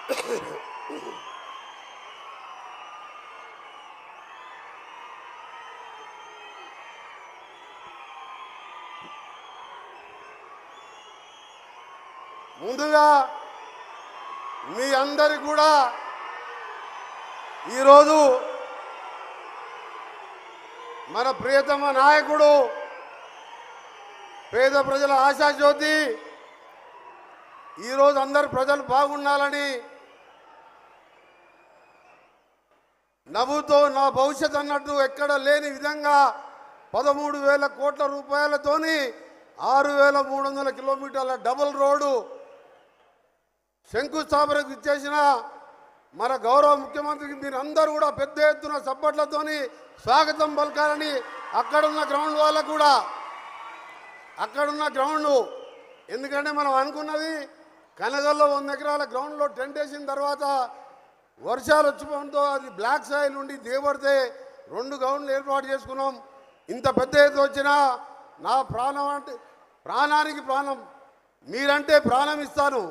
ముందుగా మీ అందరికి కూడా ఈరోజు మన ప్రియతమ నాయకుడు పేద ప్రజల ఆశాజ్యోతి ఈరోజు అందరు ప్రజలు బాగుండాలని నవ్వుతో నా భవిష్యత్ అన్నట్టు ఎక్కడ లేని విధంగా 13,000 కోట్ల రూపాయలతోని 6,300 కిలోమీటర్ల డబుల్ రోడ్డు శంకుస్థాపనకు ఇచ్చేసిన మన గౌరవ ముఖ్యమంత్రికి మీరందరూ కూడా పెద్ద ఎత్తున సప్పట్లతోని స్వాగతం పలకాలని అక్కడున్న గ్రౌండ్ వాళ్ళకు కూడా అక్కడున్న గ్రౌండ్ ఎందుకంటే మనం అనుకున్నది కనగల్లో 100 ఎకరాల గ్రౌండ్లో టెంట్ వేసిన తర్వాత వర్షాలు వచ్చిపోవడంతో అది బ్లాక్ సాయిల్ నుండి దిగబడితే 2 గ్రౌండ్లు ఏర్పాటు చేసుకున్నాం. ఇంత పెద్ద ఎత్తు వచ్చినా నా ప్రాణం అంటే ప్రాణానికి ప్రాణం మీరంటే ప్రాణం ఇస్తాను.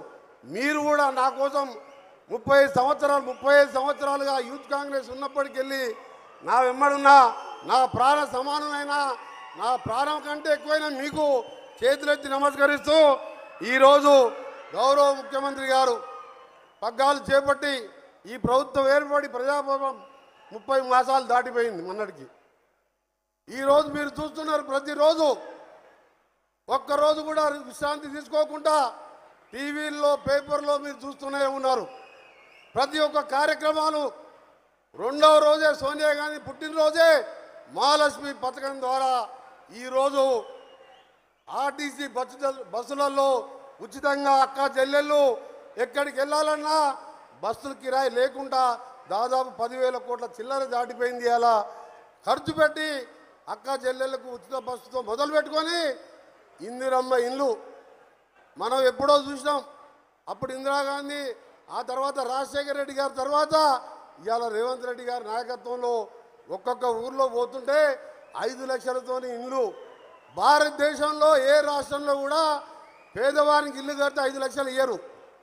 మీరు కూడా నా కోసం 35 సంవత్సరాలుగా యూత్ కాంగ్రెస్ ఉన్నప్పటికెళ్ళి నా వెంబడున్న నా ప్రాణ సమానమైన నా ప్రాణం కంటే ఎక్కువైనా మీకు చేతులెత్తి నమస్కరిస్తూ ఈరోజు గౌరవ ముఖ్యమంత్రి గారు పగ్గాలు చేపట్టి ఈ ప్రభుత్వం ఏర్పడి ప్రజాభవనం 30 మాసాలు దాటిపోయింది మొన్నటికి. ఈరోజు మీరు చూస్తున్నారు ప్రతిరోజు ఒక్కరోజు కూడా విశ్రాంతి తీసుకోకుండా టీవీల్లో పేపర్లో మీరు చూస్తూనే ఉన్నారు. ప్రతి ఒక్క కార్యక్రమాలు 2వ రోజే సోనియా గాంధీ పుట్టినరోజే మహాలక్ష్మి పథకం ద్వారా ఈరోజు ఆర్టీసీ బస్సులలో ఉచితంగా అక్క చెల్లెళ్ళు ఎక్కడికి వెళ్ళాలన్నా బస్సులు కిరాయి లేకుండా దాదాపు 10,000 కోట్ల చిల్లర దాటిపోయింది. అలా ఖర్చు పెట్టి అక్క చెల్లెళ్ళకు ఉచిత బస్సుతో మొదలు పెట్టుకొని ఇందిరమ్మ ఇల్లు మనం ఎప్పుడో చూసినాం. అప్పుడు ఇందిరాగాంధీ, ఆ తర్వాత రాజశేఖర రెడ్డి గారి తర్వాత ఇవాళ రేవంత్ రెడ్డి గారి నాయకత్వంలో ఒక్కొక్క ఊర్లో పోతుంటే 5 లక్షలతోని ఇల్లు. భారతదేశంలో ఏ రాష్ట్రంలో కూడా పేదవారికి ఇల్లు కడితే 5 లక్షలు ఇయ్యరు,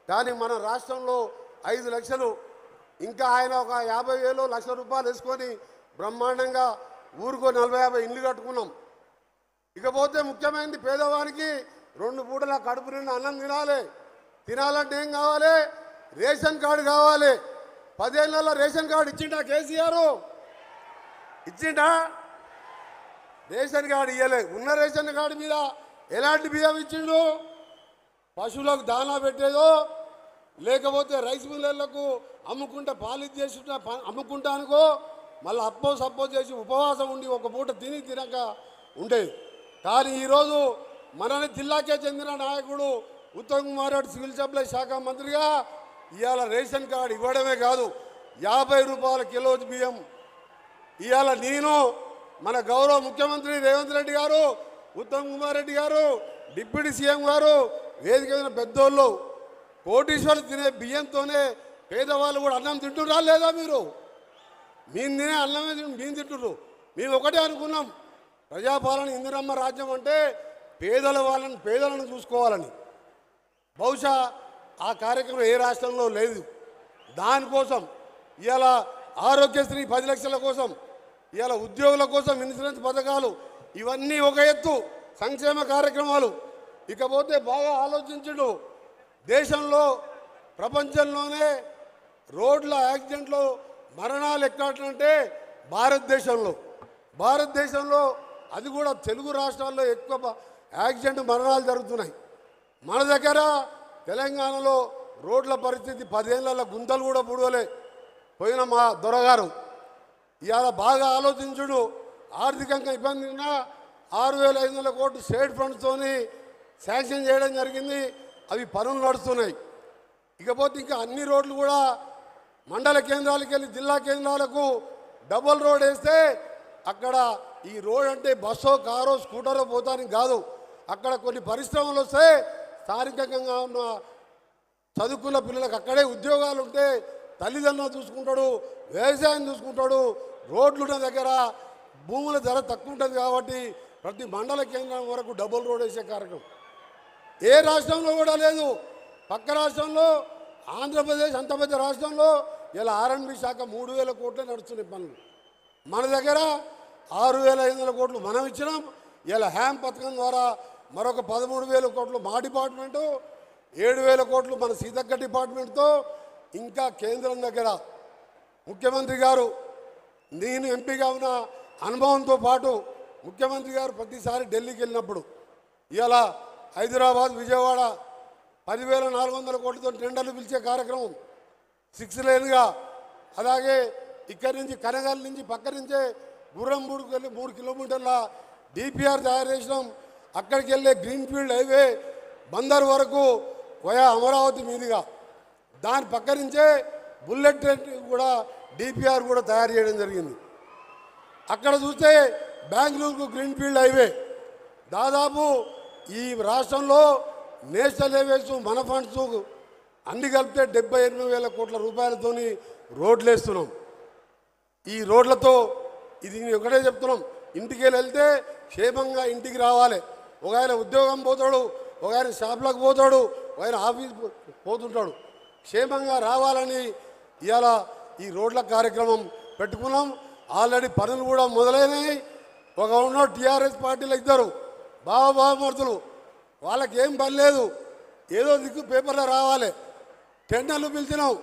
కానీ మన రాష్ట్రంలో 5 లక్షలు. ఇంకా ఆయన ఒక 50,000 లక్షల రూపాయలు వేసుకొని బ్రహ్మాండంగా ఊరుకో 40-50 ఇల్లు కట్టుకున్నాం. ఇకపోతే ముఖ్యమైనది పేదవానికి 2 పూటల కడుపు నిండా అన్నం తినాలంటే ఏం కావాలి? రేషన్ కార్డు కావాలి. 10 ఏళ్లలో రేషన్ కార్డు ఇచ్చిండా కేసీఆర్? ఇచ్చిండా? రేషన్ కార్డు ఇవ్వలే. ఉన్న రేషన్ కార్డు మీద ఎలాంటి బియ్యం ఇచ్చిండు? పశువులకు దానా పెట్టేదో లేకపోతే రైస్ మిల్లర్లకు అమ్ముకుంటే పాలిష్ చేసి అమ్ముకుంటా అనుకో, మళ్ళీ సప్పో చేసి ఉపవాసం ఉండి ఒక పూట తినక ఉండేది. కానీ ఈరోజు మన జిల్లాకే చెందిన నాయకుడు ఉత్తమ్ కుమార్ రెడ్డి సివిల్ సప్లై శాఖ మంత్రిగా ఇవాళ రేషన్ కార్డు ఇవ్వడమే కాదు 50 రూపాయల కిలో బియ్యం ఇవాళ నేను మన గౌరవ ముఖ్యమంత్రి రేవంత్ రెడ్డి గారు, ఉత్తమ్ కుమార్ రెడ్డి గారు, డిప్యూటీ సీఎం గారు, వేదిక మీద పెద్దోళ్ళు కోటీశ్వరులు తినే బియ్యంతోనే పేదవాళ్ళు కూడా అన్నం తింటున్నా లేదా? మీరు తినే అన్నమే మేము తింటున్నారు. మేము ఒకటే అనుకున్నాం, ప్రజాపాలన ఇందిరమ్మ రాజ్యం అంటే పేదలను చూసుకోవాలని. బహుశా ఆ కార్యక్రమం ఏ రాష్ట్రంలో లేదు. దానికోసం ఇవాళ ఆరోగ్యశ్రీ 10 లక్షల కోసం, ఇవాళ ఉద్యోగుల కోసం ఇన్సూరెన్స్ పథకాలు, ఇవన్నీ ఒక ఎత్తు సంక్షేమ కార్యక్రమాలు. ఇకపోతే బాగా ఆలోచించుడు, దేశంలో ప్రపంచంలోనే రోడ్ల యాక్సిడెంట్లో మరణాలు ఎక్కడంటే భారతదేశంలో అది కూడా తెలుగు రాష్ట్రాల్లో ఎక్కువ యాక్సిడెంట్ మరణాలు జరుగుతున్నాయి. మన దగ్గర తెలంగాణలో రోడ్ల పరిస్థితి 10 ఏళ్ల గుంతలు కూడా పూడవలే పోయిన మా దొరగారు. ఇవాళ బాగా ఆలోచించుడు, ఆర్థికంగా ఇబ్బంది ఉన్నా 6,500 కోట్లు స్టేట్ ఫండ్స్తోని శాంక్షన్ చేయడం జరిగింది. అవి పనులు నడుస్తున్నాయి. ఇకపోతే ఇంకా అన్ని రోడ్లు కూడా మండల కేంద్రాలకు వెళ్ళి జిల్లా కేంద్రాలకు డబుల్ రోడ్ వేస్తే అక్కడ ఈ రోడ్ అంటే బస్సో కారో స్కూటరో పోతానికి కాదు, అక్కడ కొన్ని పరిశ్రమలు వస్తే స్థానికంగా ఉన్న చదువుకున్న పిల్లలకు అక్కడే ఉద్యోగాలు ఉంటే తల్లిదండ్రులు చూసుకుంటాడు, వ్యవసాయం చూసుకుంటాడు. రోడ్లున్న దగ్గర భూముల ధర తక్కువ ఉంటుంది కాబట్టి ప్రతి మండల కేంద్రం వరకు డబుల్ రోడ్ వేసే కార్యక్రమం ఏ రాష్ట్రంలో కూడా లేదు. పక్క రాష్ట్రంలో ఆంధ్రప్రదేశ్ అంత పెద్ద రాష్ట్రంలో ఇలా ఆర్ఎండ్బి శాఖ 3,000 కోట్లు నడుస్తున్నాయి పనులు. మన దగ్గర 6,500 కోట్లు మనం ఇచ్చినాం. ఇలా హ్యామ్ పథకం ద్వారా మరొక 13,000 కోట్లు మా డిపార్ట్మెంటు, 7,000 కోట్లు మన సీతక్క డిపార్ట్మెంట్తో, ఇంకా కేంద్రం దగ్గర ముఖ్యమంత్రి గారు నేను ఎంపీగా ఉన్న అనుభవంతో పాటు ముఖ్యమంత్రి గారు ప్రతిసారి ఢిల్లీకి వెళ్ళినప్పుడు ఇలా హైదరాబాద్ విజయవాడ 10,400 కోట్లతో టెండర్లు పిలిచే కార్యక్రమం 6 లేన్గా, అలాగే ఇక్కడి నుంచి కనగల్ నుంచి పక్క నుంచే గుర్రంబూడికి వెళ్ళి 3 కిలోమీటర్ల డిపిఆర్ తయారు చేసినాం. అక్కడికి వెళ్ళే గ్రీన్ఫీల్డ్ హైవే బందర్ వరకు వయా అమరావతి మీదుగా దాని పక్క నుంచే బుల్లెట్ ట్రైన్ కూడా డిపిఆర్ కూడా తయారు చేయడం జరిగింది. అక్కడ చూస్తే బెంగళూరుకు గ్రీన్ఫీల్డ్ హైవే దాదాపు ఈ రాష్ట్రంలో నేషనల్ హైవేస్ మన ఫండ్స్ అన్ని కలిపితే 78,000 కోట్ల రూపాయలతో రోడ్లు వేస్తున్నాం. ఈ రోడ్లతో ఇది ఒకటే చెప్తున్నాం, ఇంటికి వెళ్తే క్షేమంగా ఇంటికి రావాలి. ఒక ఆయన ఉద్యోగం పోతాడు, ఒక ఆయన షాప్లకు పోతాడు, ఒక ఆయన ఆఫీస్ పోతుంటాడు. క్షేమంగా రావాలని ఇవాళ ఈ రోడ్ల కార్యక్రమం పెట్టుకున్నాం. ఆల్రెడీ పనులు కూడా మొదలైనవి. ఒక ఉన్న టీఆర్ఎస్ పార్టీలు ఇద్దరు బావమరుదులు, వాళ్ళకి ఏం పని లేదు, ఏదో దిక్కు పేపర్లో రావాలి. టెండర్లు పిలిచినాం,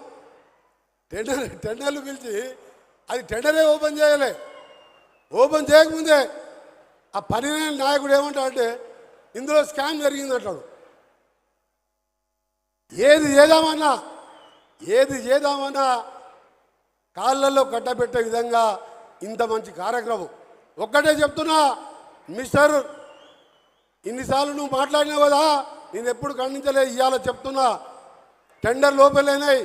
టెండర్లు పిలిచి అది టెండరే ఓపెన్ చేయలే. ఓపెన్ చేయకముందే ఆ పని నాయకుడు ఏమంటాడంటే ఇందులో స్కామ్ జరిగిందంటాడు. ఏది చేద్దామన్నా కాళ్ళల్లో కట్టబెట్టే విధంగా ఇంత మంచి కార్యక్రమం. ఒక్కటే చెప్తున్నా మిస్టర్, ఇన్నిసార్లు నువ్వు మాట్లాడినావు కదా, నేను ఎప్పుడు ఖండించలే. ఇవాళ చెప్తున్నా, టెండర్ లోపలైనాయి,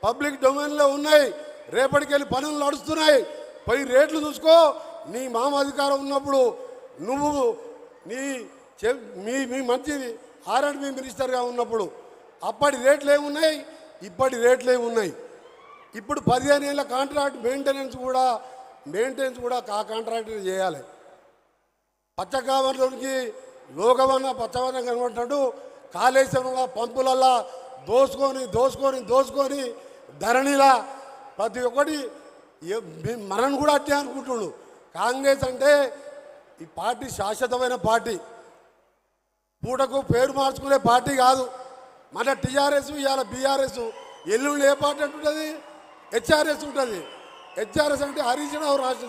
పబ్లిక్ డొమైన్లో ఉన్నాయి, రేపటికెళ్ళి పనులు నడుస్తున్నాయి. పోయి రేట్లు చూసుకో. నీ మామ అధికారం ఉన్నప్పుడు నువ్వు మీ మంచి ఆర్ఎండ్బి మినిస్టర్గా ఉన్నప్పుడు అప్పటి రేట్లు ఏమున్నాయి, ఇప్పటి రేట్లు ఏమున్నాయి. ఇప్పుడు 15 ఏళ్ళ కాంట్రాక్ట్ మెయింటెనెన్స్ కూడా ఆ కాంట్రాక్టర్ చేయాలి. పచ్చకావర్లోనికి లోకమన్న పచ్చవన్న కనబడ్డాడు. కాళేశ్వరంలో పంపులల్లా దోసుకొని ధరణిలా ప్రతి ఒక్కటి మనం కూడా అట్టే అనుకుంటున్నాడు. కాంగ్రెస్ అంటే ఈ పార్టీ శాశ్వతమైన పార్టీ, పూటకు పేరు మార్చుకునే పార్టీ కాదు. మన టీఆర్ఎస్ ఇవాళ బీఆర్ఎస్, ఎల్లుండి ఏ పార్టీ అంటుంటుంది, హెచ్ఆర్ఎస్ ఉంటుంది. హెచ్ఆర్ఎస్ అంటే హరీష్ రావు రాష్ట్ర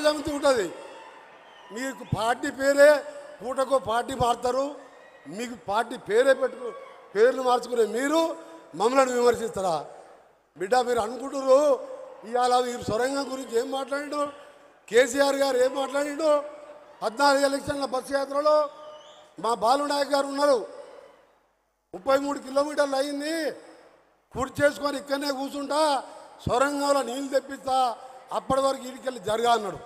సమితి ఉంటుంది. మీకు పార్టీ పేరే పూటకో పార్టీ మారుతారు. మీకు పార్టీ పేర్లు మార్చుకునే మీరు మమ్మల్ని విమర్శిస్తారా? బిడ్డ, మీరు అనుకుంటున్నారు ఇవాళ మీరు సొరంగం గురించి ఏం మాట్లాడిండు, కేసీఆర్ గారు ఏం మాట్లాడిండు. 14 ఎలక్షన్ల బస్సు యాత్రలో మా బాలునాయక్ గారు ఉన్నారు. 33 కిలోమీటర్లు అయింది, పూర్తి చేసుకొని ఇక్కడనే కూర్చుంటా, సొరంగంలో నీళ్ళు తెప్పిస్తా, అప్పటి వరకు ఇడికెళ్ళి జరగా అన్నాడు.